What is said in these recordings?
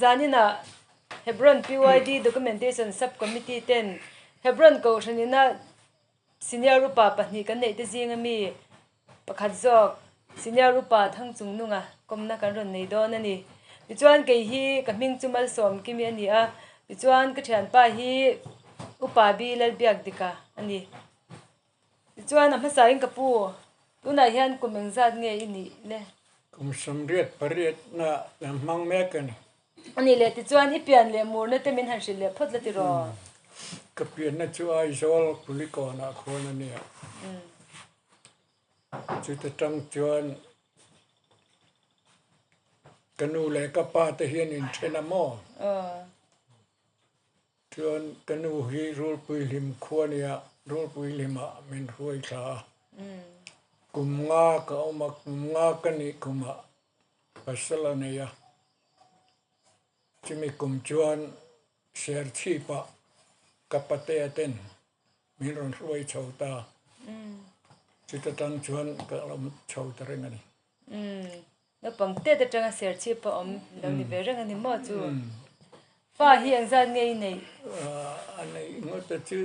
zanina Hebron PYD documentation subcommittee ten Hebron ko shanina Sr.Upa pahni kan nei te jingami pakhat jok Sr.Upa Thangchungnunga Kawmna kan ron nei don ani tichuan ke hi ka ming chumal som kimi ani a tichuan ka thian pa hi upa bi lal biak dika ani tichuan a hmasa in kapu tuna hian kumeng zat nge ini le kum samriat pariat na mang mekan ani le tichuan ipian le mur na te min han shil le phot la ti ro kapian na chu ai zol puliko na khona ne chu ta tang chuan kanu le ka pa te hian in thena mo chuan kanu hi rul pui lim khwania rul pui lima min ruai thla kumnga ka oma kumnga kani kuma pasala ne ya chimi kum chuan ser chi pa kapate aten min ron ruai chauta chita tang chuan ka lam chauta rengani na pangte te tanga ser chi pa om lo ni ve reng ani mo chu fa hi ang zat ngei nei anei ngota chu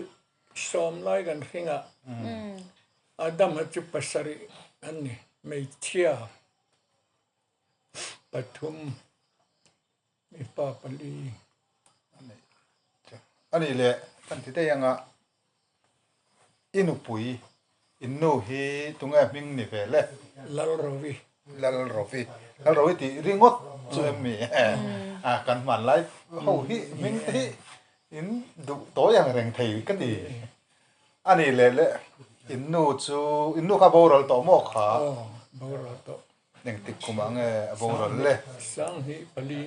som lai gan ringa adam ha chu pasari anni mei chia pathum mi pa pali ani le kan ti te yanga inupui inno hi tunga ming ni ve le lal rovi ti ringot chu mi kan man lai ho hi ming hi in du to yang reng thei ka ti ani le innu ka boral to mo kha boral to neng tik kumang boral le sang hi pali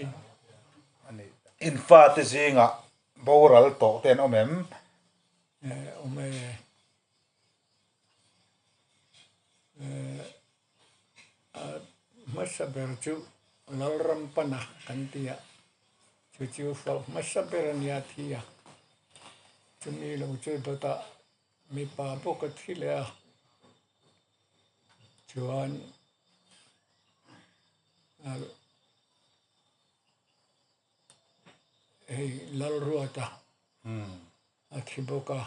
ani in fa te zinga boral to ten omem ome masaber chu lalram pana kantia chu fal masaber nia thia chumi lo chu bata mi pa boka thile chuan ei lal ruata athiboka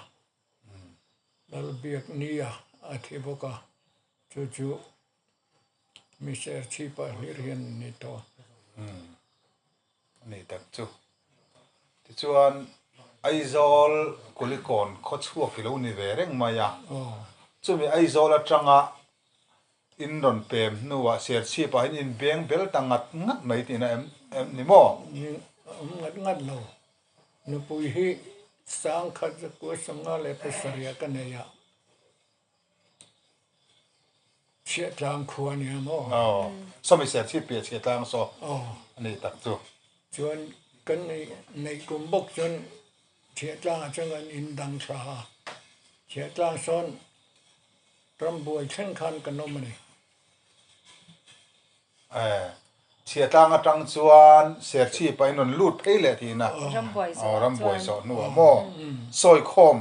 lal biak nia athiboka chu mi ser chi pa hirian ni to nei tak chu ti chuan aizol kulikon kho chuak kilo ni ve reng maya chumi aizol atanga in ron pem nuwa ser chi pa in beng bel tangat ngat mai ti na em ni mo ngat lo no pui hi sang khat ko sanga le pesaria kaneya chia tang khwania mo so mi ser chi pe chia tang so nei tak chu chuan kan nei kum bok chuan chia tang chang an in dang tha chia tang son rambuai chen khan kanom ni chia tang atang chuan ser chi pa in on lut phei le thi na rambuai so nuwa mo soi khom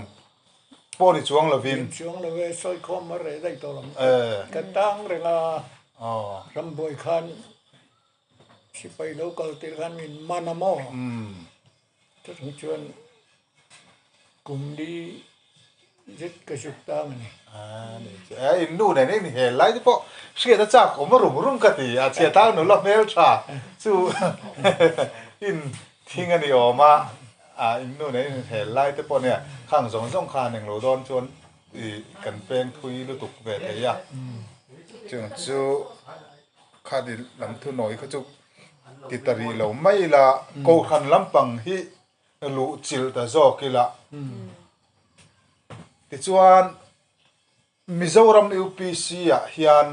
poni chuang lovin soi khom ma re dai to lam ka tang renga rambuai khan si pai local tir khan min manamo ta chuan kum di zit ka suk tang ni in nu ne ni he lai po sia ta cha ko ma rum ka ti a chia tang no la mel cha chu in thing ani oma in nu ne he lai te po ne khang zong kha neng lo don chuan i kan pen thui lu tuk ve te ya chung chu kha di lam thu noi kha chu ti tari lo mai la ko khan lampang hi lu chil ta zo kila ti chuan Mizoram UPC hian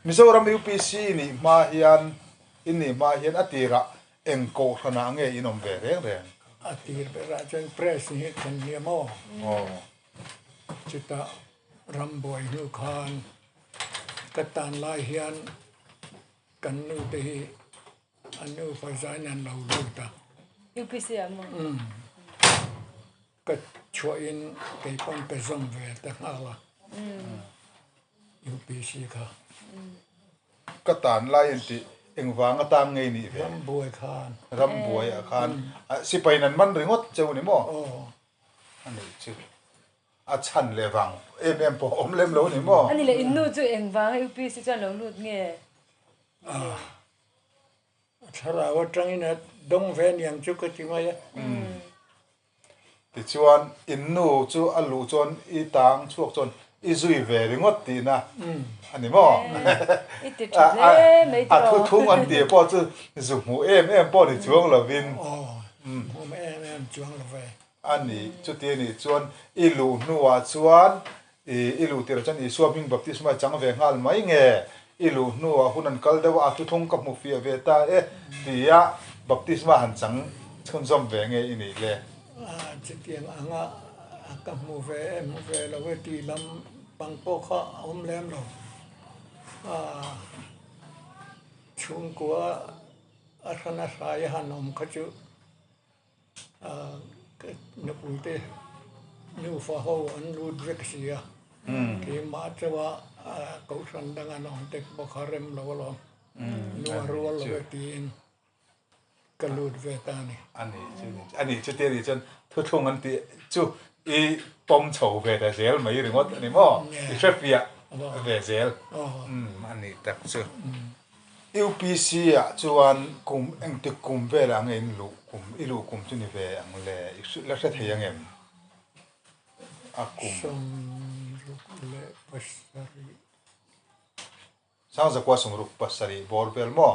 Mizoram UPC ni ma hian inni ma hian atira engko khana nge inom ve reng atir bera chen press ni kan ni mo chita ramboy nu khan katan lai hian kan nu te hi anu faizan an lo lu ta UPC amo ka chua in ke pon ka zong ve ta hala UPC kha katan lai enti eng wanga tang ngei ni ve ram buai khan ram buai a khan si pai nan man ringot cheu ni mo ani chu a chan le wang em po om lem lo ni mo ani le innu chu eng wang UP si chan lo lut nge thara wa tangina dong ven yang chu ka ti mai ti chuan innu chu alu chon I tang chuak chon I zui ve ringot ti na ani mo iti le mai a thu thung an ti po chu zu mu em po ni chuang lo vin mo em chuang lo ve ani chu ti ni chuan I lu nuwa chuan I lu ti ra chan I swapping baptisma chang ve ngal mai nge I lu nuwa hunan kal dewa a thu thung ka mu fi ve ta ti ya baptisma han chang chun zom ve nge ini le chỉ tiếng anga các mù về là về tì lâm bằng bộ khó ôm lem rồi chung của asana saya han om kaju cái nhập bụi tê như pha hậu anh lùi việc gì à thì mà cho wa cậu sanh đang ăn ông tết bộ khá rem lâu lâu nuôi ruột là về tiền cái lùi về ta này ani chu ti ri chan thu thung an ti chu I pom chou ve da zel mai ringot ani mo I trafia ve zel ani tak chu UPC a chuan kum eng ti kum ve la nge in lu kum I lu kum chu ni ve ang le la sa thei ang em a kum le pasari sang za kwa sung ruk pasari borbel mo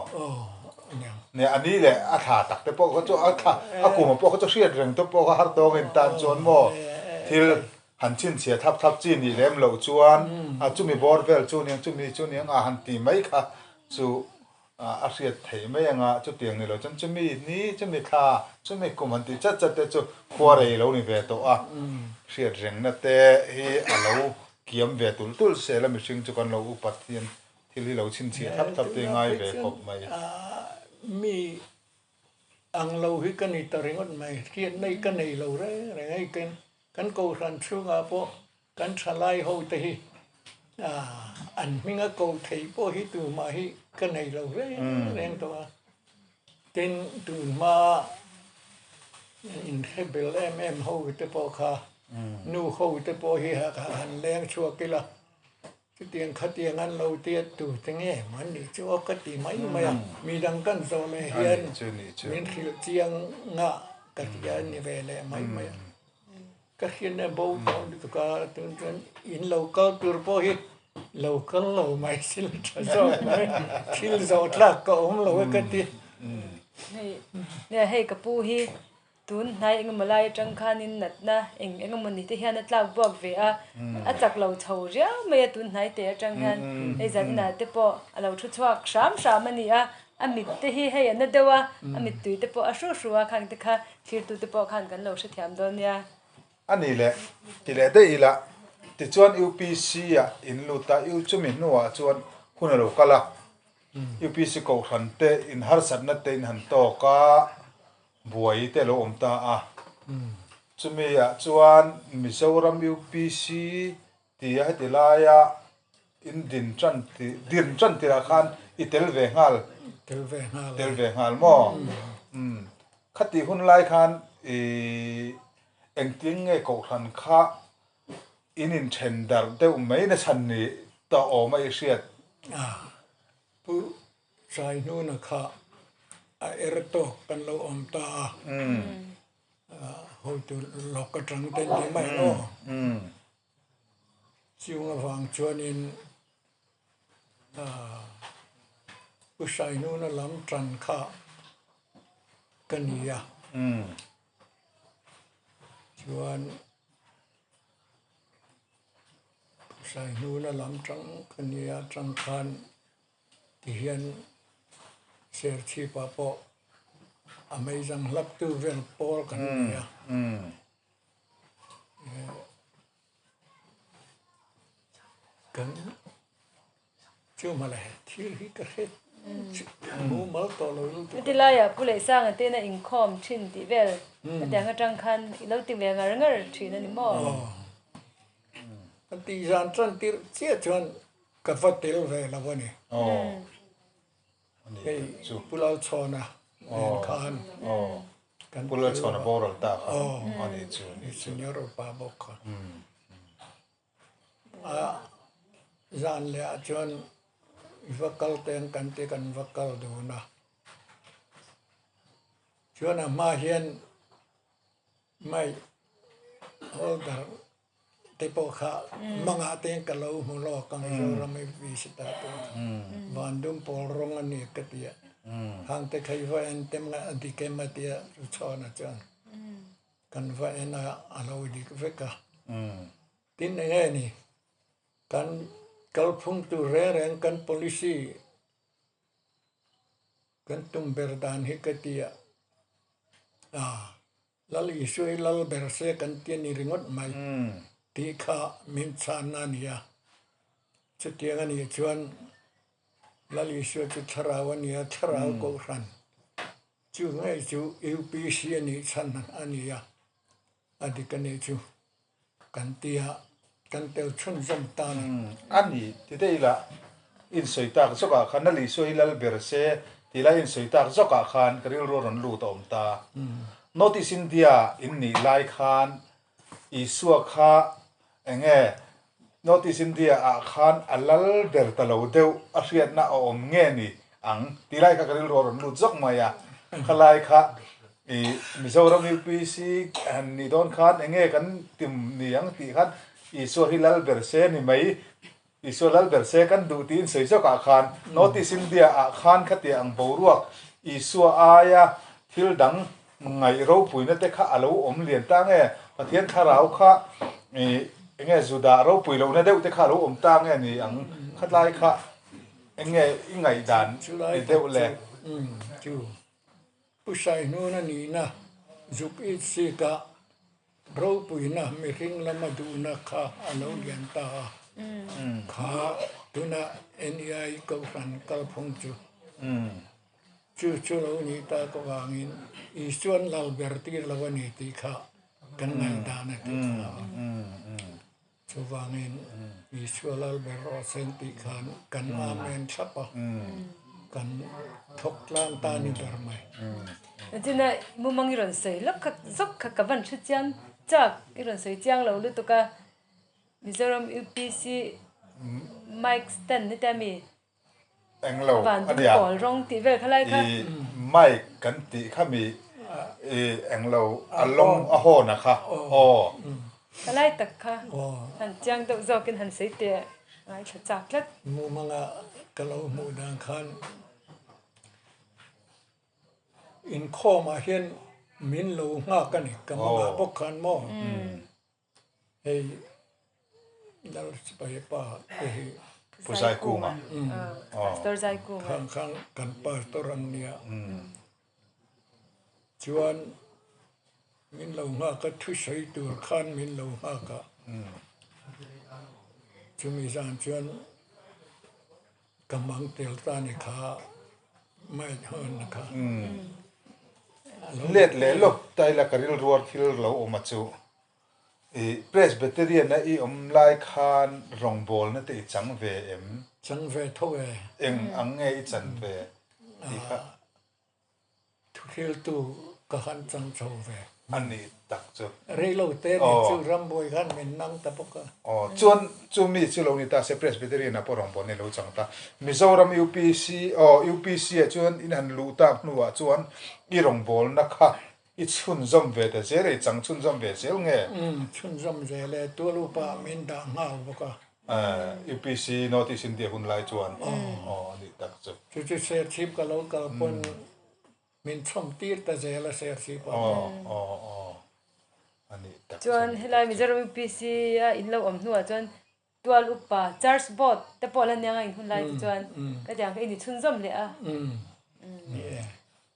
ne ani le a tha tak te po ko chu a tha a kum po ko chu riat reng to po ko har tong in tan chon mo thil han chin chia thap chin ni lem lo chuan a chu mi borbel chu niang a han ti mai kha chu a riat thei mai anga chu tiang ni lo chan chu mi kha chu mi kum han ti chat te chu khwa rei lo ni ve to a riat reng na te hi a lo kiam ve tul se la mi sing chu kan lo upat hian thil hi lo chin chia thap te ngai ve khop mai mi ang lâu hi cái này tao ngon mày hiện nay cái này lâu đấy này cái cầu sản xuất à po cái salai hậu thì anh mình cái cầu thấy po hi từ mà hi cái này lâu đấy nên tao tên từ mà in Hebron em hậu thì po kha nu hậu thì po hi han leng chua cái là cái tiếng khát tiếng ăn lâu tiệt từ tiếng nghe mà đi chỗ cái tí mấy mà mi đang cân rồi mày hiền mình khi tiếng ngạ cái tiếng như vậy là mấy mà cái hiền này bầu tao đi tụi cái tiếng in lâu cao từ bao hết lâu cân lâu mày xin rồi mày xin rồi là cậu không lâu cái tí nè hay cái pu hi tun nai eng malai tang khan in nat na eng mani te hian atlang bok ve a chak lo chho ria me tun nai te tang han ei zan na te po alo thu chuak sham ani a mit te hi hei na dewa a mit tu te po a shu a khang te kha thir tu te po khan kan lo se thiam don ya ani le ti le de ila ti chuan UPC a in lu ta u chu min nuwa chuan hunalo kala UPC ko khan te in har sat na te in han to ka buai te lo om ta a chumi a chuan Mizoram UPC ti a ti la ya in din chan ti ra khan I tel ve ngal mo khati hun lai khan eng ting nge ko khan kha in tender te mai na san ni ta o mai riat pu sai nu na kha a erto kan lo om ta hoi tu lo ka trăng tên đi mai lo chiu nga vang chuan in pu sai nu na lam tran kha kania chuan sai nu na lam tran kania tran khan ti hian Sr.Upa po amazing lap tu vel por kan ya kan chu ma le thil hi ka het mu mal to lo lu ti la ya pu le sang te na income chin ti vel ta nga tang khan lo ti ve ngar thin ani mo ti jan tran ti che chuan ka fa tel ve la bani ไอ้ปุลาชนะเอ็นคานกันปุลาชนะบอรัลตาอันนี้จูนี่ Sr.Upa บอกกันจานเลี้ยจนวักกัลเต็งกันที่กันวักกัลดูนะชวนมาเห็นไม่โอ้ดาที่พวกเขามังอาเต็งกันเราหัวลอกกันเราไม่วิสิตาตัววันดุมพอร้องนี่ก็เดียหางแต่ใครว่าเอ็นเต็มงานที่เก็บมาเดียรุชอนะจังกันว่าเอ็นอะไรดีก็เวก้าทีนี้นี่กันกัลพุ่งตัวเรื่องกัน polisi กันตุ้มเบอร์ดานฮิกเตียlalu isu lalu berse kan tian ni ringot mai tika min sana ni ya setiap ni cuan lalu isu tu cerawan ya cerau kau ran cu ngai cu UPC ni sana ani ya adik ni cu kan tia kan tel chun zam tan ani tidak ila in soitak soka kan lalu isu lalu berse tila in soitak soka kan keril roron lu tom ta notice India in ni lai khan isua kha enge notice India a khan alal der talo deu a hriat na om nge ni ang tilai ka karil ro ron lu jok maya khalai kha I Mizoram UPC an ni don khan enge kan tim ni ang ti khan isua hilal berse ni mai isua lal berse kan du tin sei jok a khan notice India a khan khati ang boruak isua aya thil dang ngày rau pui na te kha alo om lian ta nge pathian kha rau kha nge juda rau pui lo na deu te kha alo om ta nge ni ang khat lai kha nge ngai dan ni deu le chu pu sai no na ni na zup it si ka rau pui na mi ring la ma du na kha alo lian ta kha tu na NEI ko ran kal phong chu chu lo ni ta ko wangin isuan lal berti lawani ti kha kan ngai dana ti kha chu wangin isuan lal berro sen ti khan kan amen chapa kan thok lan ta ni bermai jina mumang iron sei lok kha zok kha ka van thu chan chak iron sei chang lo lu to ka Mizoram UPC Mike Stan ni ta mi anh lâu anh ya mai kan ti khami anh lâu along a ho na kha kalai tak kha han chang do zo kin han sei te ai cha chak lat mu manga kalau mu dang khan in kho ma hian min lo nga kan ni ka ma bok khan mo hey dal sipai pa pusai kuma pastor zai kuma khang kan pastor an nia chuan min lo nga ka thu sei tur khan min lo nga ka chu mi san chuan kamang tel ta ni kha mai hơn na kha let le lok tai la karil ruar thil lo oma chu Presbyterian na i lai khan rong bol na te chang ve em chang ve tho ve eng ang nge i chan ve i kha thu khel tu ka han chang chho ve ani tak chu re lo te ni chu ram boi khan min nang ta poka chuan chu mi chu lo ni ta se Presbyterian na porong bon ne lo chang ta Mizoram UPC UPC chuan in han lu ta nuwa chuan i rong bol na kha i chun zom ve ta se re chang chun zom ve sel nge chun zom ve le tu lu pa min da ngal boka UPC notice in dia hun lai chuan ni tak chu chu se chip ka lo ka pon min chom tir ta je la se chip ani tak chuan helai Mizoram UPC a in lo om hnuwa chuan Sr.Upa church board te pawh lan yang in hun lai chuan ka diang ka ini chun zom le a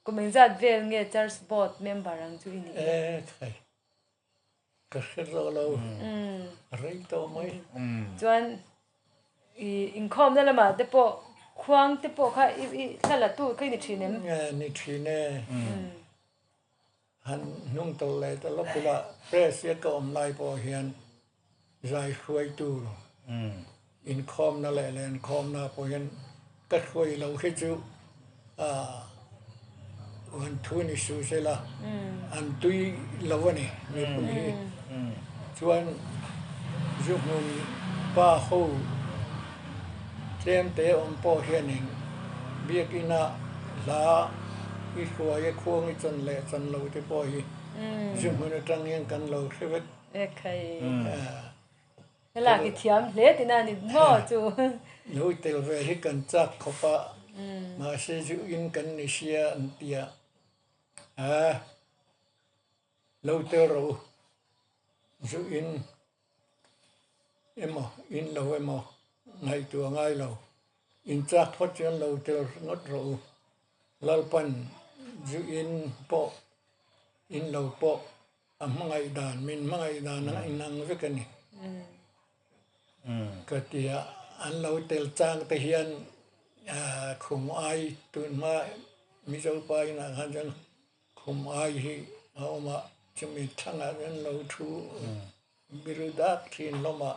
kumeng zat vel nge church board member ang chu ini thai ka khir lo rei to mai chuan i inkhom na lama te pawh khuang te pawh kha i thala tu kai ni thinem ni thine han nung to le ta lo pula press ya ka om lai po hian zai khuai tu in khom na le len khom na po hian ka khuai lo khi chu วันทุนสุเสละอันตุยลาวนี่มีปุ่ยส่วนยุคนั้นป้าเขาเตรียมเตะอมปอเฮียนิงเบียกินะลาอีขวายควงอีจนเละจนเราที่ปอยยุคนั้นจังยังกันเราเสวตใครเวลาที่เทียมเละที่นั่นนี่หม้อจูนู้เตลเวริกันจักขบะมาเสียจุอินกันนิเชียอันเตียเราเตอเราจุอินอินเราไงตัวไงเราอินจักพอจนเราเตองดเราลลปันจุอินปออินเราปอมังไงดานมินมังไงดานนั่งอินนั่งวิกันนี่ก็เตียอันเราเตลจางเตียนขุมไอตุนมามิจไปนะฮันจังขุมไอที่เอามาจะมีทั้งอันเราทูบิรุดักที่เรามา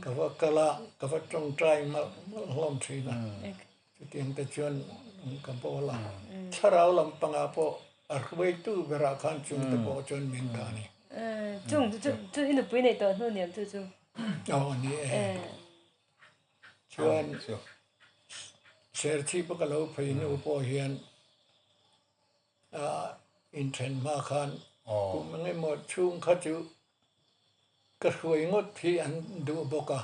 กับว่ากะละกับว่าตรงใจมาล้อมทีนะจะเตียงแต่จวนกับพวกเราถ้าเราลำปังอาพออาร์เวตูเวลาขันจุนตะโกจนมินทานี่จุงอินปุยในตอนนู้นเนี่ยจุงอ๋อนี่ชวนเชอร์ที่พวกเราไปนูปอเฮียนอินเทนมาคันกูไม่หมดช่วงข้าจูกระหวยงดที่อันดูบกะ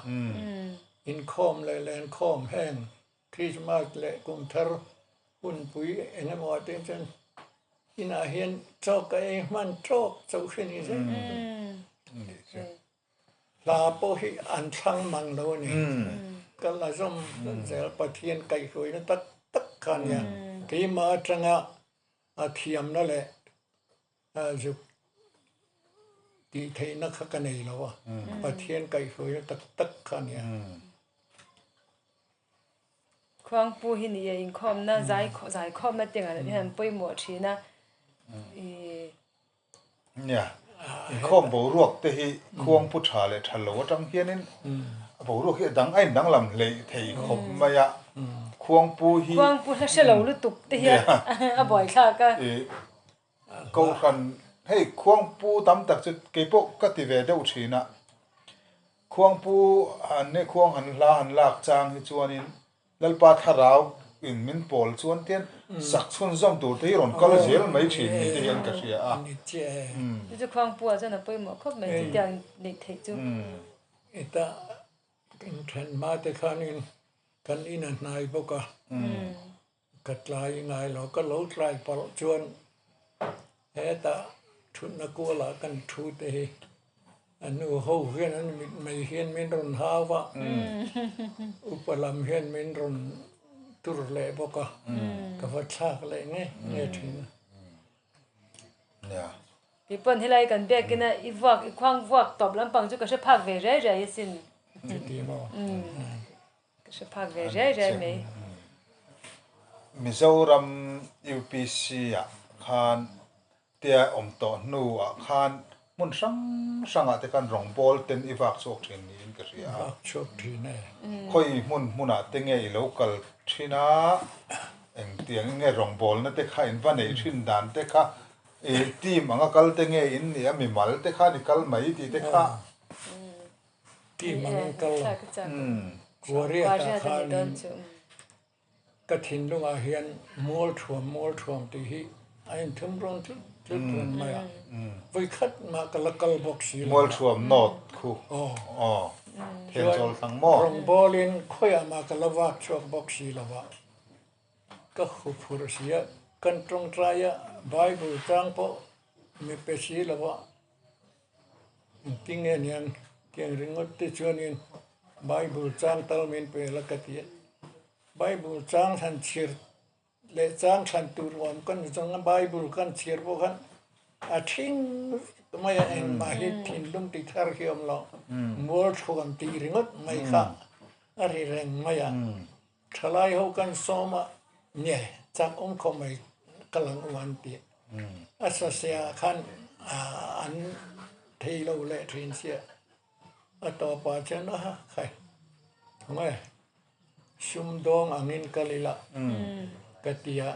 อินคอมเลยแลนคอมแห้งคริสต์มาสเลยกุมทาร์หุ่นปุยเอ็งหมดเต็มจนอินอาเฮียนจอกเองมันจอกเจ้าขึ้นนี่ใช่ลาโปฮิอันช่างมังโลนี่ก็ละจอมเซลปะเทียนไก่หวยนั่นตักกันเนี่ยที่มาจังอาเทียมนั่นแหละจุดที่เทนักกันนี่แล้ววะปะเทียนไก่หวยตักกันเนี่ยควางปูหินเองคอมนะใจคอมนะเตียงอะไรที่มันปุยหมดทีนะเนี่ยข้อมบ่รวกแต่ที่ควงพุทธาเลยทะเลจังเฮียนินบ่รวกที่ดังไอ้ดังลำเลยเทขบมายะควงปูฮีควางปูถ้าเฉลาลุตุกเตียบ่อยค่ะก็ก็กันให้ควงปูตำตักจุดเก็บก็ติเวเดอุชีนะควงปูอันนี้ควงหันลากจางที่จวนนี้แล้วปาทาราวอินมินปอลชวนเตียนสักชวนซ้ำตัวที่รอนก็เลยเจลไม่ชินนี่ที่ยังกระเสียจะควางปัวจะน่ะไปหมดครบไม่ติดอย่างเด็กเทจูอิตาอินเทนมาแต่คันอินกันอินันนายพวกกัดลายยังไงเราก็เล้าลายปอลชวนเฮตาทุนนักกัวละกันทูเตอันนู้เขาเฮียนนั้นไม่เฮียนมินรุนฮาวะอุปลำเฮียนมินรุนตุรเล่พวกกับวัดชากเลยไงถึงเนี่ยพี่ปนที่ไรกันเบียกินนะอีวักอีควางวักตบลำปังจุกก็จะพักเวรใจสินดีมากก็จะพักเวรใจไหมมิโซรัมยูพีซีอ่ะคันเตียอมโตนูอ่ะคันมุนสังอ่ะแต่กันรองบอลเต็นอีวักโชคทีนี้ก็เสียโชคทีแน่ค่อยมุนอ่ะเต็งไงโลกัลทีน่าเอ็งเตียงไงรองบอลนั่นแต่ข้าอินวันไหนชินดานแต่ข้าทีมอังกัลเต็งไงอินเนี่ยมีมัลแต่ข้านี่กัลไม่ดีแต่ข้าทีมอังกัลกัวเรียกข้านี่กระถิ่นลุงอาเฮียนมัวถ่วมที่ฮีไอ้ทุ่มร้อนทุกคนมาไปคัดมากระกัลบ็อกซี่มัวถ่วมโนดคู่เทียนโจลทั้งหมดรองบอลินค่อยมากระวักชวบ็อกซี่ละวะก็ขุพูดเสียกันตรงใจไบเบิลจังพอมีเปซี่ละวะทิ้งเงี้ยเกี่ยงเรื่องที่ชวนยินไบเบิลจังตลมินเปละกติไบเบิลจังทันเชียร์เลจังทันตัวรวมกันจังไบเบิลกันเชียร์พวกกันอาทิ้งไม่เองมาเห็นทิ้งลุงติดทาร์เขียมเรามัวชวนตีเรื่องไม่ข้าอะไรเรื่องไม่ทลายเขากันสมาเนี่ยจากองค์เขาไม่กำลังวันตีอาศัยเสียขันอันเทโลเล่ทิ้งเสียต่อไปเช่นนะใครไม่ชุมดองอังอินกะลิละก กติยา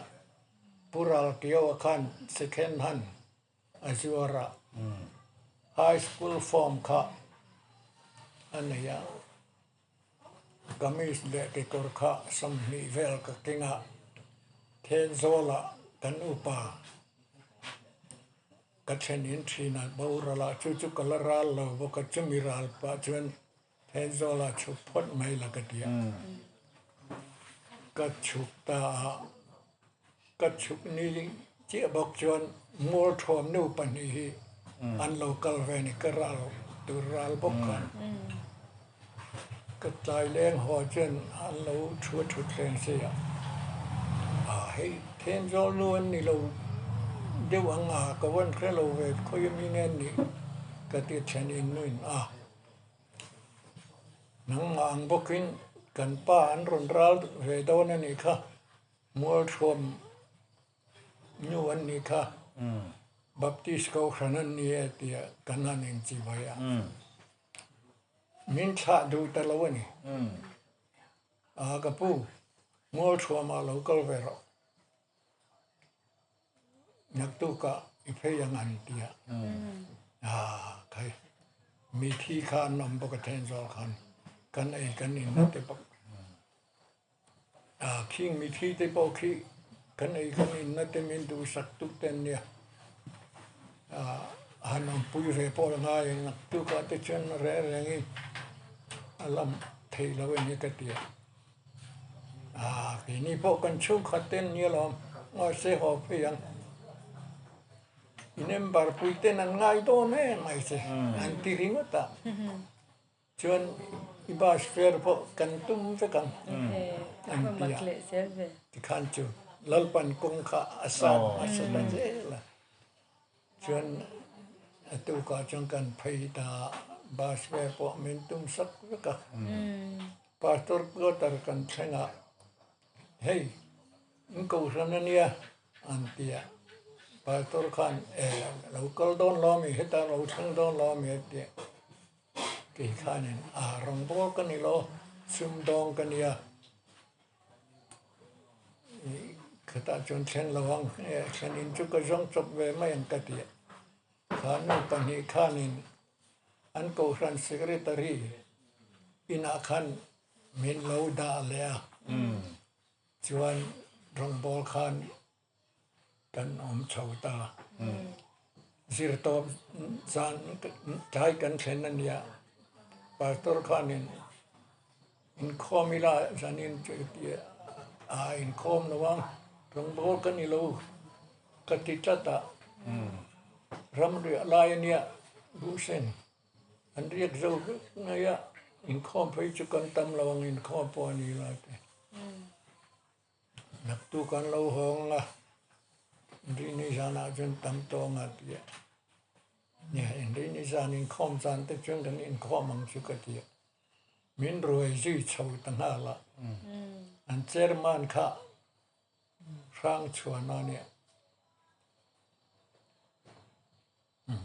ปุราเกี่ยวกัน second hand อาชีวระ high school form ค่ะอันนี้กามิสเด็กกอร์ค่ะสมนิเวลกับกิงะเทนโซละกันอุปากัจเชนินทรีนับอุระละจุกลรัลละบุกจุมิรัลปะจวนเทนโซละชุพดไม่ละกติยากัจฉุกตากัจฉุกนี้เจ้าบอกจวนมัวทวมนูปนีอันโลกาลเวนิกรัลตุรัลบกันกระจายแรงหัวจนอันเราชัวชุดแรงเสียให้เทนโซล้วนนี่เราเดี๋ยวอังอาก็วันแค่เราเวทเขายังมีเงินนี่ก็ติดเชนินนู่นนังอังบกินกันป้าอันรุนรัลเวดอนนี่ค่ะมัวทวมนูวันนี้ค่ะบัพติสเขาขนาดนี้เดียกันนั่นเองจีบายมินชาดูแต่ละวันนี้กับผู้มัวชัวมาเราก็เวรนักตุกะอีเพยังอันเดียใครมีที่ข้านำปกติเจอกันไอ้กันนี่นั่นแต่ปกคิงมีที่แต่ปกคิกันไอ้กันนี่นั่นแต่มินดูสักตุกเต็นเนี่ยฮันนปุยเรปอลง่ายนักตุกะแต่เช่นเรื่องนี้อารมณ์เทละวันนี้ก็เดียทีนี้พวกกันชุกขัดเต้นเนี่ยเราเสียหอบเพียงอินเอ็มบาร์ปุยเต้นง่ายโตแน่ไม่ใช่อันที่ริงก็ชวนอีบาสเฟอร์พวกกันตุ้มสักกันอันที่ที่ขันจูลัลปันกงข้าอาสาอาสาเจล่ะชวนตัวก็จังกันไปตาบาสเฟอร์พวกมินตุ้มสักกันพาสตอร์ก็ตระกันเชงะเฮ้ยมึงกูสันเนี่ยอันที่พาสตอร์ขันเราก็โดนล้อมีเหตุเราทั้งโดนล้อมีเหตุกี่ขันรองบอกกันนี่ล้อซุ่มดองกันเนี่ยขณะจนเช่นระวังเช่นอินจุกจงจบเวไม่ยังกติขานุปัญหานินอันกูสัน secretary อินาขันมินโลดาเลียชวนรองบอกขันกันชาวตาสิรตอบจานใจกันเช่นนั้นเนี่ยปาสตอร์ขันอินคอมิลาจานินจุดเดียอินคอมระวังรองบอกกันนี่ลูกกติจัตตารำเรียลายเนี่ยรู้เส้นอันเรียกเจ้าเนี่ยอินคอมไปจุกันตำระวังอินคอมปอนี่ละนักตุกันเราหงละดีนิสานาจนตำโตงัดเนี่ยดีนิสานินคอมจันแต่จนกันอินคอมมังชุกติมินรวยจีชาวตั้งหาละอันเจอร์มันค่ะร่างชวนนั่นเนี่ย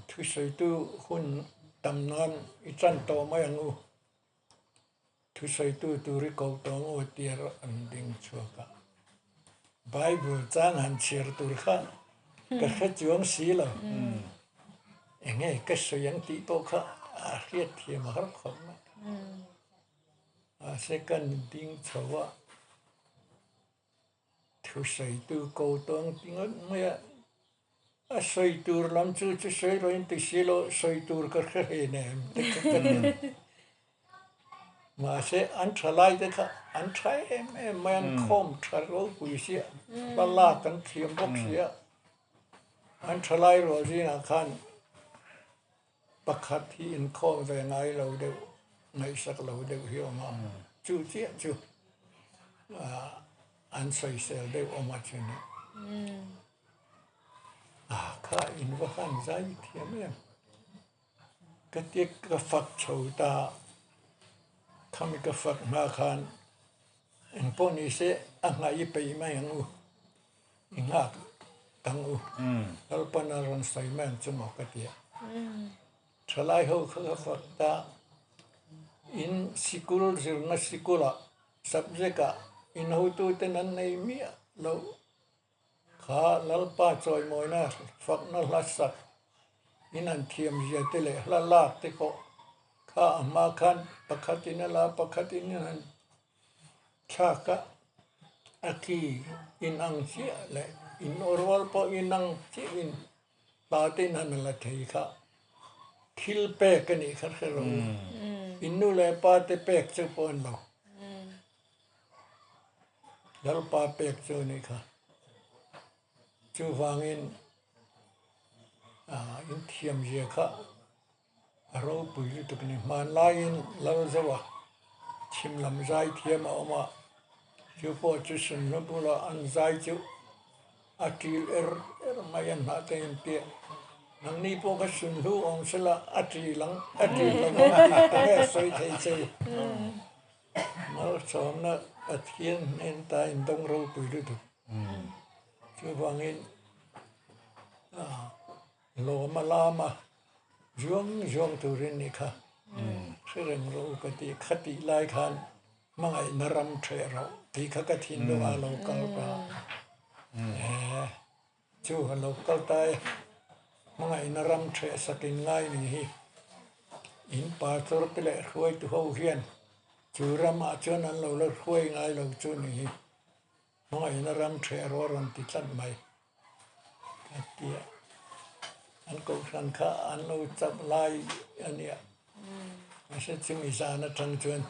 ทุกสิ่งทุกคนตำนานอิจันโตมาอย่างนู้ทุกสิ่งทุกตุริโกโตโอเตียร์อันดิ่งชัวกันไบเบิลจางหันเชียร์ตุรข้าก็แค่จวงสีละเองไงก็สวยยังตีโตข้าเรียดเทียมหาขมเสกันดิ่งชัวทุกสิ่งทุกโกโตดิ่งเมื่อสวยตัวลำจูจะสวยเราอินติสิโลสวยตัวก็แค่เห็นมาเสอันทรายเด็กอันทรายมันคอมทรายรู้กุยเสียบลากันเขียมบกเสียอันทรายรู้จีนักขันประคัดที่อินคอมเวงไงเราเดียวไงสักเราเดียวเหี่ยวมาจูเจียจูอันใส่เซลเดียวออกมาชนี่ข้าอินว่าขันใจเทียมเนี่ยก็เด็กก็ฝักโชตาข้ามีก็ฝักมาขันอินพวกนี้เสอังไงไปไม่ยังอูอิงหักตังอูแล้วปนรันใส่แม่งจมูกกระเดียทลายเขาฝักตาอินสิกุลสิรนัสิกุล subject อินหูตัวเต็นนั้นในมี แล้วขาแล้วป้าจอยมอยนะฝักนั่นลัดสักนี่นั่นเทียมเยติเลยละลากติโกข้ามาคันปะคตินลาปะคตินี่นั่นชากะอากีอินอังเสียเลยอินอรวลปออินอังเสียอินปาตินันละเทียค่ะทิลเปกนี่ขัดขรอินนูเลยปาติเปกจะปนเราแล้วปาเปกเจอนี่ค่ะจูฟังอินอินเทียมเยค่ะเราปุยตุกนี่มันลายินเราจะว่าชิมลำใจเทียมออกมาจูพอจุสนนบุลอันใจจูอาทิลมายันหาเต็มเปียนังนี้พวกสุนลูองสละอาทิลังตั้งแต่สวยใจมาสอนนะอาทิตย์เอ็นตายต้องเราปุยตุกจูฟังอินโลมาลามาจวงตุรินิค่ะเรื่องเราปฏิคติลายขันมังไอนรำเทเราที่ขกทินดูอาโลกัลปาจูฮัลโลกัลตายมังไอนรำเทสกินไงนี่อินปาตรไปเลยรวยตัวเฮียนจูรามาจวนนั้นเราเลยรวยไงเราจูนี่มังไอนรำเทรอรันติจันไม่เดียอันก็สันข้าอันเราจับลายอันเนี้ยไม่ใช่จิมิสานะจังจวน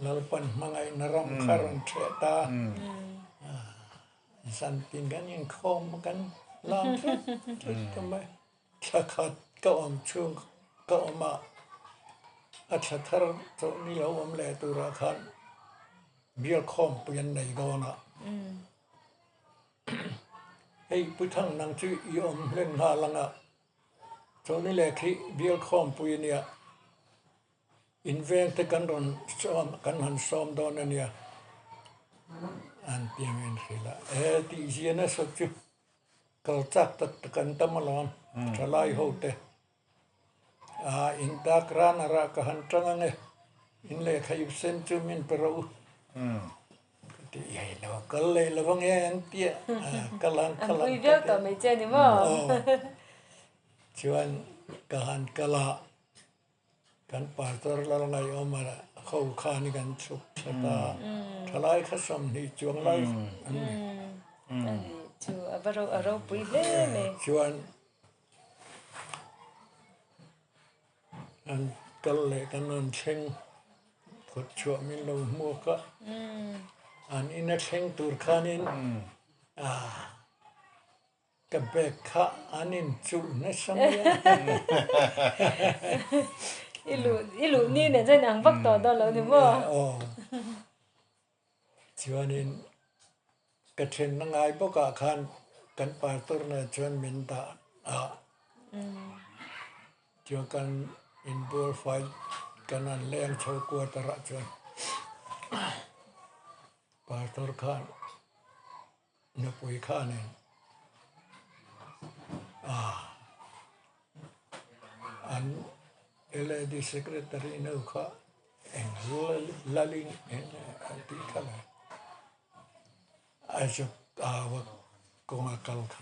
เราเป็นมังไงนรำคารันเทตาสันติกันยังคอมกันลามทำไมถ้าขาดก็อมช่วงก็อมมาอาชธรตรงนี้เราอมแลตุราคันเบี้ยคอมเปลี่ยนในโดนะไอ้พุทธังนังชื่อยอมเล่นหาลังอ่ะตรงนี้แหละที่เบี้ยคอมปุยเนี่ยอินเวนต์กันรอนซ้อมกันหันซ้อมโดนเนี่ยอันเตียงเงินสิละที่เจียนะสุดจุก็จักตัดกันตมลอนทลายโหดอินตากรานรักหันจังเงอินเล่ขยุเซนจูมินเปรูที่ใหญ่แล้วก็เลยระวังเงี้ยเตี้ยกำลังคุยเรื่องต่อไม่เจนี่มั้งชวนกันกะลากันปาตรละไงออกมาเข้าข้านี่กันสุขชะตาทลายขสมนี่จวงไล่จูเราปุยเล่เลยชวนอันกะเลยกันนั่นเชิงกดชัวมินลงมัวก็อันนี้นักเชิงตุรคานินกับเบกข้าอันนี้จูนัสมัย一路你呢在南北岛到了，对不？ชวนอินกระเทนนังไงพวกอาคารกันปาตัวเนี่ยชวนมินตาชวนกันอินบัวไฟกันนั่นแรงโชกัวตระชวนปาตัวข้านนปุยข้านี่อันLady Secretary Nuka and Lalin and Antikala. I should Koma Kalka.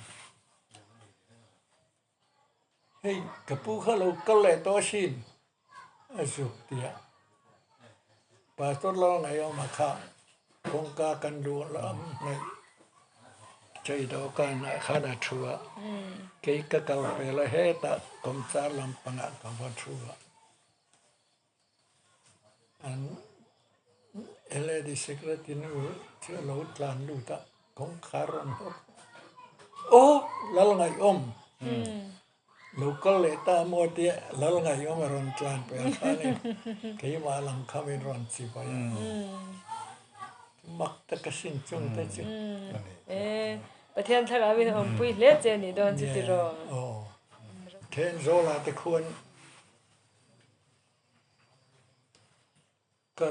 Hey, Kapuka local Toshin. I should dear. Pastor Long Ayomaka, Konka can do Chaidokan Hana Chua. Keika Kalpela Heta, Komsalam Panaka Chua. And a lady secretary knew to a low clan luta, Concaron. Oh, Lalangayom. Local letter more dear, Lalangayom around clan Pelani. Came along coming round Sipaya. Makta Kasin Chung Tachi. ประเทศไทยเราเป็นองค์ปุยเล็กเจนี่โดนจิตรอเทนโซลาตะควรก็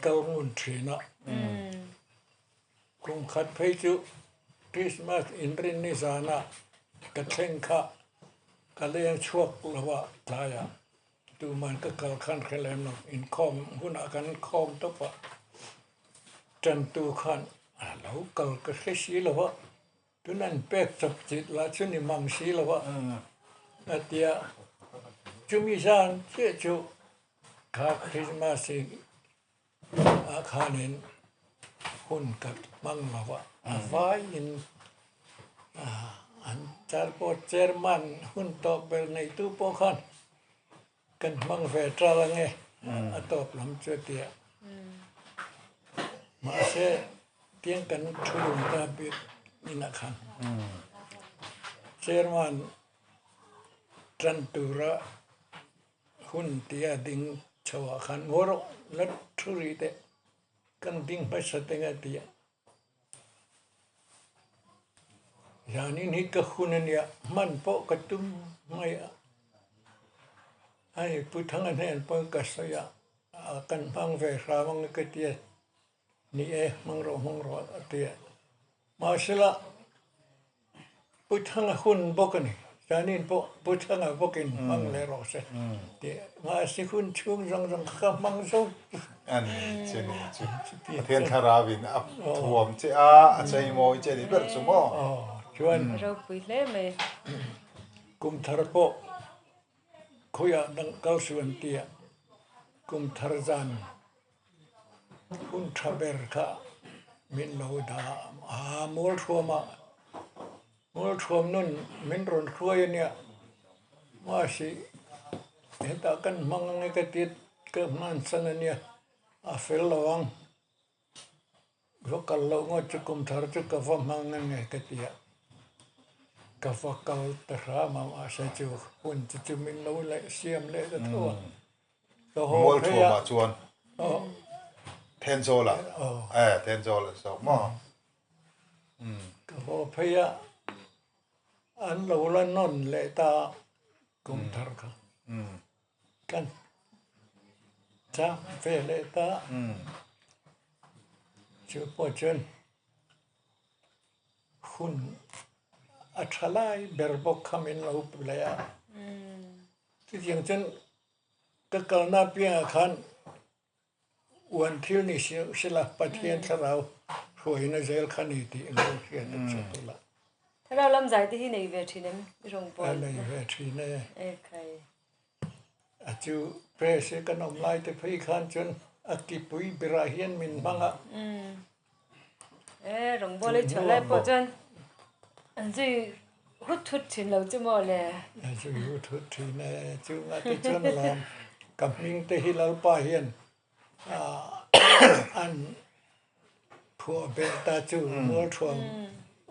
เกามุนทรีนะกรุงขัดเพจุคริสต์มาสอินรินนิสานะกระเช่งขะกะเลี้ยงชวกละวะทายาดูมันก็เกาขันแคลมนอินคอมหุ่นอากันคอมตบปะจันตูขัน เราก็แค่สีแล้ววะตัวนั้นเป๊กจับจิตละชุนี่มังสีแล้ววะนั่นเดียจุมีจานเจ้าจูข้าคริสต์มาสอาคารนี้หุ่นกับมังแล้ววะฟ้าอินอันจารย์โปเจอร์มันหุ่นตบเบลในตู้ปอขันกันมังเวทราลังเงตบลำเจดียมาเสเตียงกันทุลุงตาบิดนี่นะครับเจอร์มันจันตุระหุ่นเตียดิ่งชาวขันวรลัดทุรีเตกันดิ่งไปสเตงเตียยานี้นี่ก็หุ่นเนี่ยมันโปกระตุ้มไม่ไอ้พุทธังอันนี้เปิงกัสยากันพังเวรามังกเตียนี่มังรอเตียมาสิละพุทธังหุ่นบกนี่ยานี้พุทธังบกินมังเลรอเสเตียมาสิหุ่นช่วงจังข้ามังสุอันเช่นเทียนคาราวินอับถ่วมเจ้าใจโมยเจดีเบิร์สมอชวนเราปุยเล่ไหมกุมทารโปคุยดังเก้าส่วนเตียกุมทารจันหุ่นทราเบร์ค่ะมินโลดามูลทัวมามูลทัวมนุ่นมินรอนครัวเนี่ยว่าสิเหตุกันมังไงก็ติดก็มันสันเนี่ยเฟลระวังก็กัลโลงจุกุมทารจุกฟ้ามังไงก็เตียกฟ้าเกาตระมาอาศัยจูหุ่นจูมินโลเลยเสียมเลยก็ทั่วมูลทัวมาชวนเทนโซล่ะเทนโซล่ะสองหม้อก็พอพยาอันเราละนนเลยตากุมทารกันจ้าเฟเลยตาชื่อพ่อเจนหุ่นอัชลายเบอร์บกคำอินเราเปล่าที่อย่างเช่นก็กลนาเปียขันวันที่นี่สิลาปะเทียนเราหวยในเซลขันนี่ที่เราเขียนสุดละถ้าเราลำใจที่ในเวทีนั้นรงปอนในเวทีนี่ใครอาจูเพรสกันอมไลท์พี่ขันจนอากิปุยบราฮินมินบังอ่ะรงบอลเลยชนเลยปอจันอันที่หุดทุดถิ่นเราจะมอเลยจูหุดทุดถิ่นเนี่ยจูอาทิตย์จนลามกับมิงเตหิลปาฮินอันผัวเบตาจูมัวทวง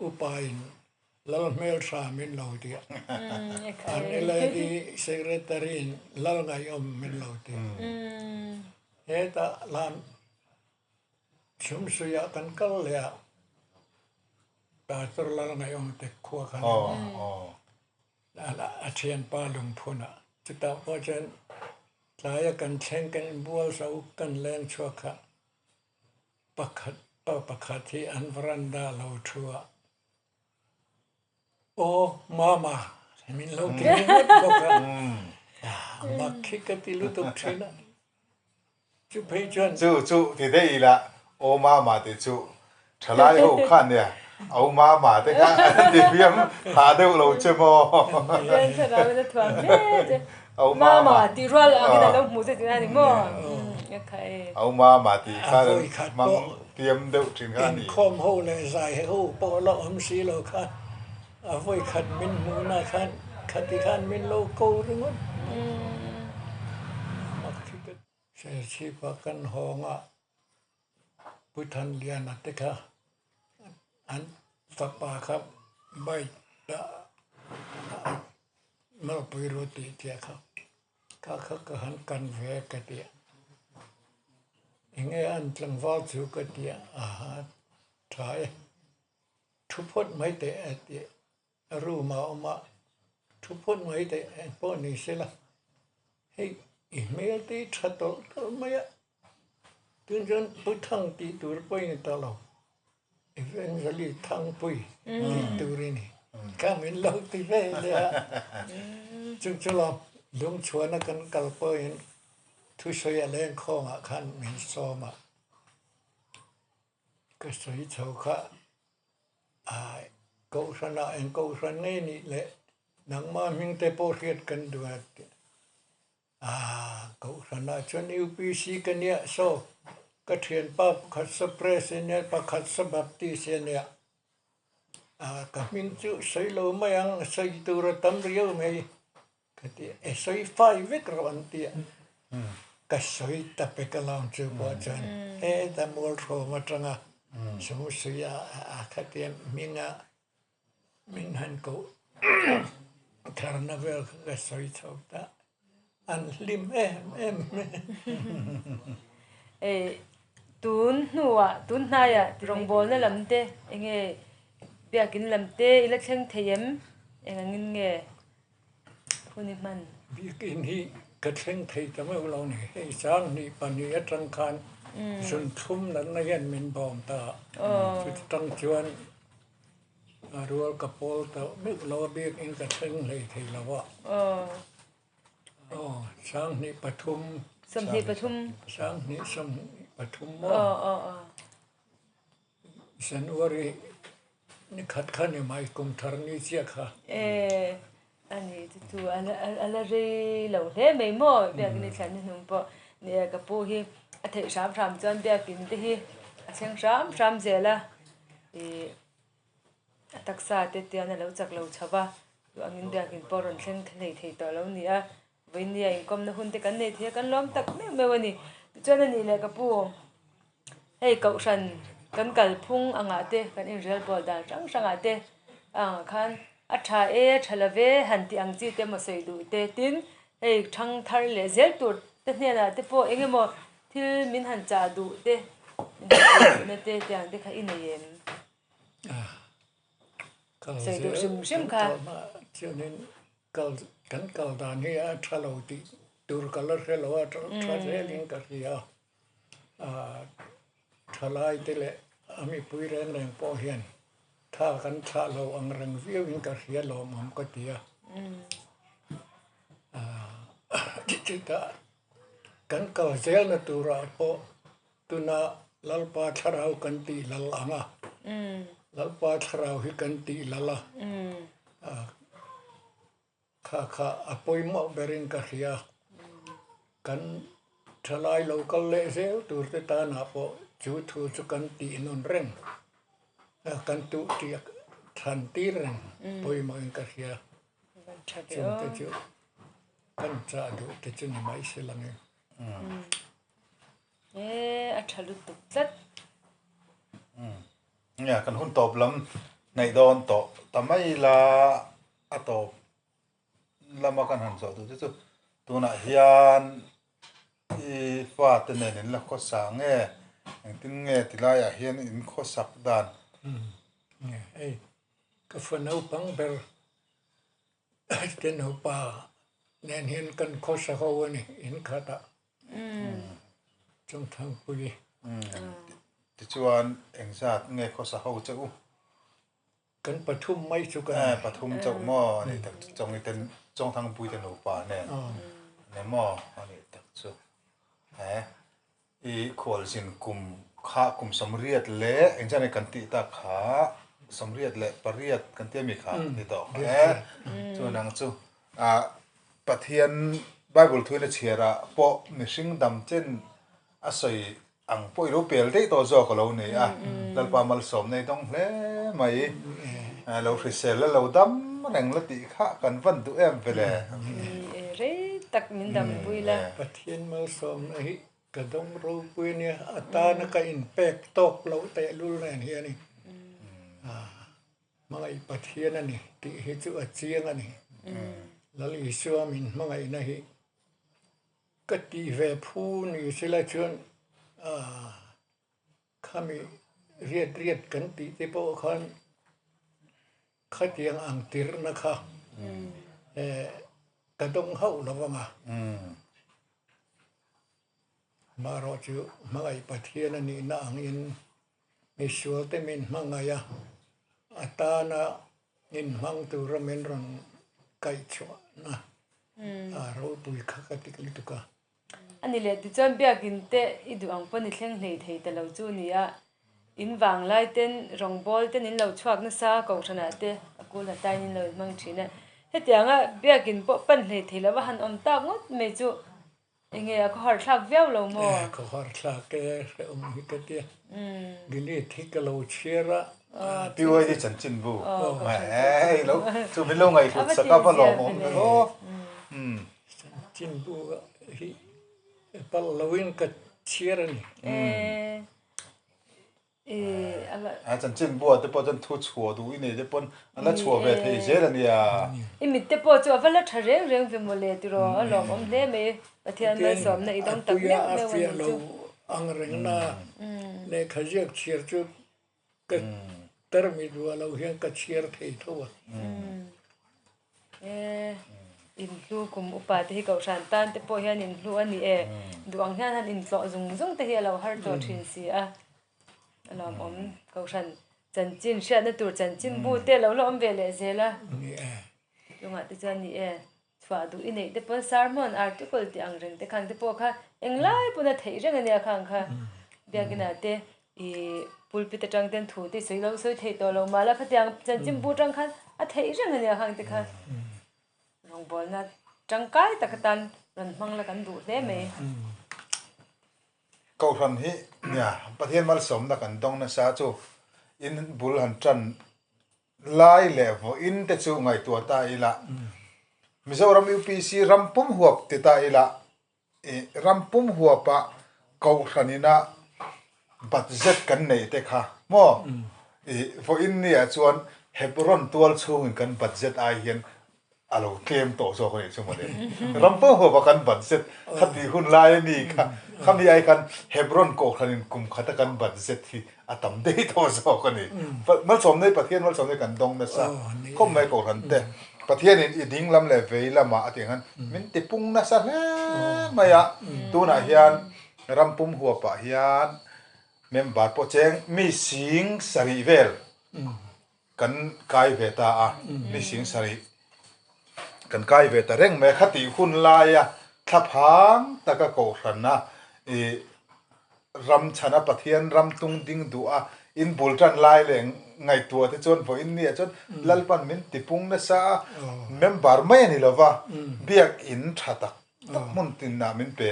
อุปายลัลเมลสามินเหล่าเดียอันนี้เลยที่เซกเรตารีนลัลไงอมมินเหล่าเดียเฮตาลามชุมสุยากันกัลเลียตาตรลัลไงอมเตขัวกันละอาเชียนปาลุงพุนะจิตตาพอจันสายกันเช่งกันบัวสาวกันแรงชัวค่ะปักขัดที่อันวรันดาเราชัวโอ้มามินเราที่นี่บอกว่ามาคิดกันที่ลุตุกทีนะจุเพย์จวนจูที่ได้อีละโอ้มาที่จูฉลาดหูขันเนี่ยเอามาแต่ก็ที่เพียงหาเดี๋ยวเราจะมอเป็นฉลาดเป็นถั่วเล่เอามาที่รัวเราไม่ได้เราหมูเสร็จแล้วนี่มั้งใครเอามาที่ข้ามังเตรียมเดี๋ยวถึงข้านี่คอมหูเลยใส่หูปอละอมสีโลคันเอาไว้ขัดมินมูนาคันขัดที่คันมินโลโก้รึมั้งมักที่กันเสียชีพกันหงอ่ะพุทธันเลียนัตค่ะอันสัปปะครับใบละมาไปโรตีเจ้าครับข้าก็หันกันแวกเดียยังไงอันจังว่าสุกเดียทายทุพจน์ไม่แต่เดียรู้มาทุพจน์ไม่แต่พวกนี้สิละเฮ้ยเมื่อที่ชัดตัวไม่ถึงจนพุทธังตีตัวไปนี่ตลอดeventually ทั้งปุยตีตัวนี่ข้ามินเราตีไปเลยจุดลองลุงชวนกันกัลปอยทุชยเล่นข้องขันมินโซมาก็ ก็สวยเฉาค่ะกูชนะเองกูชนะนี่แหละนังมามิงเตโปเรียดกันด้วยกูชนะชนUPCกันเนี่ยโซก็เทียนป้าขัดสเปรสเนี่ยป้าขัดสบับตีเสียเนี่ยก็มิงจุใส่โลมายังใส่ตัวระตั้มเรียวไหมก็ที่ใส่ไฟวิกรวันที่ก็ใส่ตับไปกลางจูบจันแต่มอลโรมาจังสมุทรยาก็ที่มิงหันกูคาร์นาเวลก็ใส่ชอบตาอันลิมตุนหัวตุนนายตรงบอลนั่นลำเตะเองเบียกินลำเตะอิเล็กชันเทียมเองงินเงคุณนิมันเบียกินที่กระเชงไทยแต่ไม่เราเนี่ยให้สร้างนี่ปัญญาจังคันส่วนทุ่มนั้นนักเรียนมินบอมตาชุดตั้งชวนรัวกับโพลตาไม่เราเบียกินกระเชงเลยไทยเราว่าสร้างนี่ปฐุมสมที่ปฐุมสร้างนี่สมปฐุมสันวรีนี่ขัดขันยังไม่กุมทารณีเสียค่ะอันนี้ตัวอะไรเราเล่ไม่หมดเบียกินฉันหนุ่มปอเนี่ยกับปูฮีอัฐิสามจานเบียกินที่ฮีเชียงสามเจล่ะตักษาเตียนเราจากเราชาวบ้านเงินเบียกินปอรอนเชียงทะเลไทยต่อแล้วเนี่ยวันนี้อินคอมนะหุ่นที่กันเนี่ยที่กันล้อมตักไม่วันนี้จนนี่แหละกับปูให้เกาชันกันกัลพุ่งอ่างเตะกันอินเรียลบอลดาจังสังเตะคันอัฐาทะเลเวหันที่อังจีเตมาใส่ดูเตตินให้ทั้งทาร์เลเซลตัวแต่เนี่ยนะเตปูเองก็ที่มินหันจ่าดูเตเนี่ยเตที่อังเตข้าอินเย็นใส่ดูชิมค่ะเจ้านี่กันดานนี่ทะเลติดูกัลเลอร์เราทะเลลิงกันที่ทลายเตะอามีปุยแรงพอเห็นถ้ากันทะเลอังรังวิวอินกันที่เราหมั่นก็เดียจิตกันเซลน์ตัวเราพอตัวน่ะลัลปาชราวกันตีลัลลังลัลปาชราวฮิกันตีลัลละข้าอภัยมาเบริงกันที่กันทลายเราก็เลเซลตัวเตตานาพอจูทูจุกันตีนนเร่งกันตุที่ทันตีเร่งปอยมาอินกันที่จุดที่จุกันจะดูที่จุดนี้ไม่ใช่ลังอัฐลุตุจัดเนี่ยกันหุ่นตบล้ำในโดนโตแต่ไม่ละอัตบละมากันหันสอตัวน่ะเฮียนฟ้าตัวเนี่ยละข้อสังอย่างที่เงี้ยที่ไรเฮียนอินข้อสักดานเนี่ยก็ฟันเอาปังเบลเต็นเอาป่าเนี่ยเห็นกันข้อสักเอาวันนี้อินขาดจงทางปุยที่ชวนเองชาติเงี้ยข้อสักเอาเจ้ากันปฐุมไม่สุกันปฐุมเจ้าหม้อนี่แต่จงนี่เป็นจงทางปุยเต็นเอาป่าเนี่ยในหม้ออันนี้แต่สุอีขวลสินกุมข้ากุมสำเรียดเละเองจะในกันติตาขาสำเรียดเละปริยดกันเตี้ยมีขานี่ต่อส่วนนังจู่ปะเทียนไบเบิลทุ่นเชียระปอมิชิงดำเจนอาศัยอังปอยรูปเปลได้ตัวจอกเราเนี่ยแล้วปามัลสมในต้องเละไม่เราฟิเซลแล้วเราดำแรงละติข้ากันวันตัวไปเลยเร่ตักมินดำปุยละปะเทียนมัลสมไอ้กระดงรูปุยเนี่ยอัตานักอินเปกตกเราแต่รู้แรงเฮียนี่มาไอ้ปะเทียนนี่ที่เฮจุอาเจียงนี่แล้วอีชัวมินมาไอ้นะฮิก็ตีเวพูนี่สิละชวนข้ามีเรียดกันตีที่พวกคนข้าเตียงอังติรนะคะกระดงเฮาละว่ามารอจูมาไอ้ปะเทียนนี่นางอินมิชัวเตมินมังไงอัตานะอินมังตุระเมนรังไก่ชัวนะเราปุยข้าติกลิตุกะอันนี้เลยที่จำเบียกินเตะอีดูอังปนิเชียงเลยไทยแต่เราจูนี่ in wang lai ten rong bol ten in lo chuak na sa ko thana te akul ha tai in lo mang thina hetianga biakin po pan hle thila wa han om ta ngot me chu enge a ko har thak viau lo mo ko har thak ke hi ka tia gini thik lo chera piu ai chan chin bu ai lo chu min lo ngai thut saka pa lo mo lo chin bu hi pal lawin ka chera ni chan chin bu te po chan thu chhuo du i nei te pon ana chhuo ve thei je la nia i mit te po chu avala thareng reng ve mo le ti ro alom om le me pathian mai som na idong tak me me wan chu ang reng na ne khajek chier chu ka tar mi du lo hian ka chier thei thawa in lu kum upa te hi ko san tan te po hian in lu ani duang hian han in tlo zung zung te hi lo har to thin si a alom om ko san chan chin sha na tur chan chin bu te lo lo om ve le zela ni lunga te chan ni chwa du i nei te pon sermon article ti ang reng te khang te po kha englai puna thei reng ani khang kha biagina te i pulpit atang ten thu te sei lo soi thei to lo mala phatyang chan chin bu tang khan a thei reng ani khang te kha rong bol na tangkai takatan ran mangla kan du hle me câu phần hi nha bắt hiện mal som na kan dong na sa chu in bul han tran lai le vo in te chu ngai tua ta ila Mizoram UPC rampum huap te ta ila rampum huapa câu thanina budget kan nei te kha mo vo in nia chuan Hebron tual chung kan budget ai hian alo claim to so ko chu mo le rampum huapa kan budget khati hun lai ni kha khami ai kan Hebron ko khanin kum khata kan budget hi atam dei to so ko ni mal som nei pathian mal som nei kan dong na sa khom mai ko han te pathian in ding lam le ve lama ating han min te pung na sa maya tu na hian rampum huapa hian member po cheng mi sing sari vel kan kai ve ta a mi sing sari kan kai ve ta reng me khati hun la ya thapang taka ko hranna ram chana pathian ram tung ding du a in bultan lai le ngai tua te chon vo in nia chon lalpan min tipung na sa member mai ani lova biak in thata tak mun tin na min pe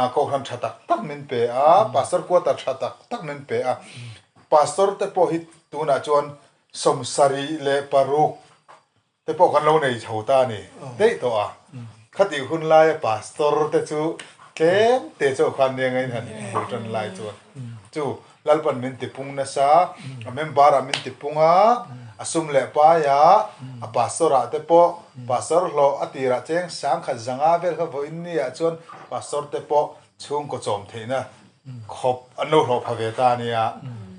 a ko han thata tak min pe a pastor ko ta thata tak min pe a pastor te po hit tu na chon somsari le paruk te po kan lo nei chhota ni dei to a khati hun lai pastor te chu kem te chu khan ne ngai han bultan lai chu lalpan min tipung na sa member min tipunga asum le pa ya a pastora te po pastor lo atira cheng sang kha zanga vel kha vo in ni a chon pastor te po chung ko chom theina khop anu ro phave ta nia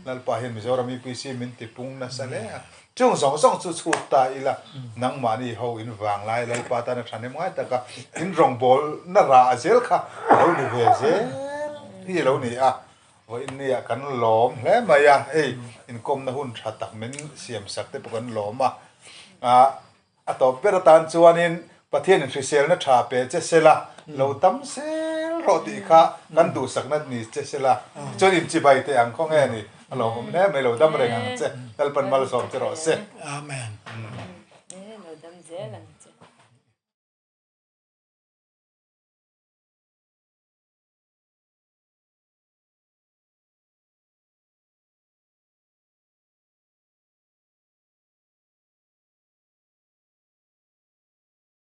lalpa hin Mizoram UPC min tipung na sa le chung song song chu chu ta ila nang ma ni ho in wang lai lalpa ta na thane mai ta ka in rong bol na ra zel kha lo ni ve ze hi lo ni a vo in nia kan lom hle maya in kom na hun tha tak men siam sak te kan lom a to per tan chuan in pathian in thrisel na tha pe che sela lo tam sel ro ti kha kan du sak na ni che sela chon in chi bai te ang khong e ni alo hom ne me lo dam re ngang che dal pan mal som che ro se amen lo dam je lan che